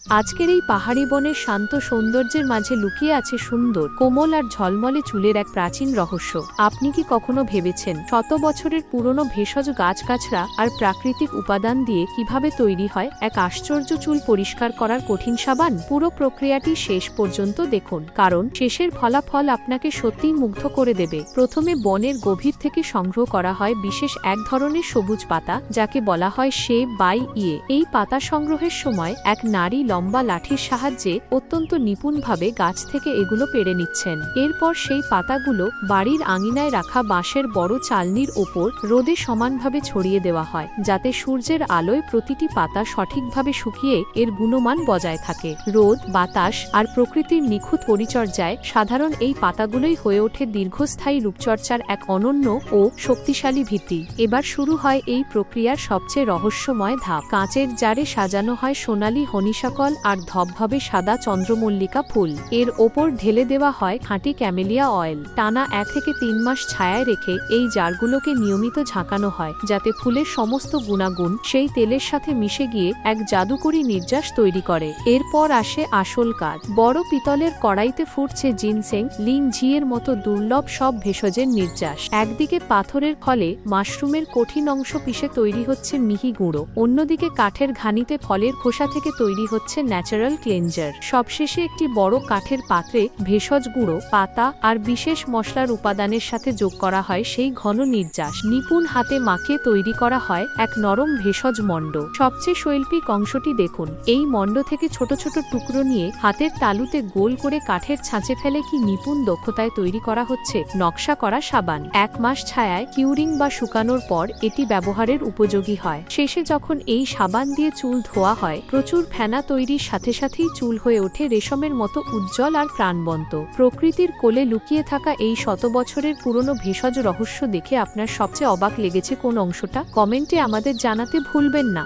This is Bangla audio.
আজকের এই পাহাড়ি বনের শান্ত সৌন্দর্যের মাঝে লুকিয়ে আছে সুন্দর, কোমল আর ঝলমলে চুলের এক প্রাচীন রহস্য। আপনি কি কখনো ভেবেছেন শত বছরের পুরনো ভেষজ গাছগাছড়া আর প্রাকৃতিক উপাদান দিয়ে কিভাবে তৈরি হয় এক আশ্চর্য চুল পরিষ্কার করার কঠিন সাবান? পুরো প্রক্রিয়াটি শেষ পর্যন্ত দেখুন, কারণ শেষের ফলাফল আপনাকে সত্যিই মুগ্ধ করে দেবে। প্রথমে বনের গভীর থেকে সংগ্রহ করা হয় বিশেষ এক ধরনের সবুজ পাতা, যাকে বলা হয় শে বাই ইয়ে। এই পাতা সংগ্রহের সময় এক নারী লম্বা লাঠির সাহায্যে অত্যন্ত নিপুণভাবে গাছ থেকে এগুলো পেড়ে নিচ্ছেন। এরপর সেই পাতাগুলো বাড়ির আঙিনায় রাখা বাঁশের বড় চালনির ওপর রোদে সমানভাবে ছড়িয়ে দেওয়া হয়, যাতে সূর্যের আলোয় প্রতিটি পাতা সঠিকভাবে শুকিয়ে এর গুণমান বজায় থাকে। রোদ, বাতাস আর প্রকৃতির নিখুঁত পরিচর্যায় সাধারণ এই পাতাগুলোই হয়ে ওঠে দীর্ঘস্থায়ী রূপচর্চার এক অনন্য ও শক্তিশালী ভিত্তি। এবার শুরু হয় এই প্রক্রিয়ার সবচেয়ে রহস্যময় ধাপ। কাঁচের জারে সাজানো হয় সোনালী হনিশাকল আর ধবধবে সাদা চন্দ্রমল্লিকা ফুল। এর ওপর ঢেলে দেওয়া হয় খাঁটি ক্যামেলিয়া অয়েল। টানা 1 থেকে 3 মাস ছায়ায় রেখে এই জারগুলোকে নিয়মিত ঝাঁকানো হয়, যাতে ফুলের সমস্ত গুণাগুণ সেই তেলের সাথে মিশে গিয়ে এক জাদুকরী নির্যাস তৈরি করে। এরপর আসে আসল কাজ। বড় পিতলের কড়াইতে ফুটছে জিনসেং, লিং ঝিয়ের মতো দুর্লভ সব ভেষজের নির্যাস। একদিকে পাথরের ফলে মাশরুমের কঠিন অংশ পিষে তৈরি হচ্ছে মিহি গুঁড়ো, অন্যদিকে কাঠের ঘানিতে ফলের খোসা থেকে তৈরি হচ্ছে ন্যাচারাল ক্লেনজার। সবশেষে একটি বড় কাঠের পাত্রে ভেষজ গুঁড়ো, পাতা আর বিশেষ মশলার উপাদানের সাথে যোগ করা হয় সেই ঘন নির্যাস। নিপুণ হাতে মাখিয়ে তৈরি করা হয় এক নরম ভেষজ মণ্ড। সবচেয়ে শৈল্পিক অংশটি দেখুন। এই মণ্ড থেকে ছোট ছোট টুকরো নিয়ে হাতের তালুতে গোল করে কাঠের ছাঁচে ফেলে কি নিপুণ দক্ষতায় তৈরি করা হচ্ছে নকশা করা সাবান। 1 মাস ছায়ায় কিউরিং বা শুকানোর পর এটি ব্যবহারের উপযোগী হয়। শেষে যখন এই সাবান দিয়ে চুল ধোয়া হয়, প্রচুর ফেনা তৈরির সাথে সাথেই চুল হয়ে ওঠে রেশমের মতো উজ্জ্বল আর প্রাণবন্ত। প্রকৃতির কোলে লুকিয়ে থাকা এই শত বছরের পুরনো ভেষজ রহস্য দেখে আপনার সবচেয়ে অবাক লেগেছে কোন অংশটা? কমেন্টে আমাদের জানাতে ভুলবেন না।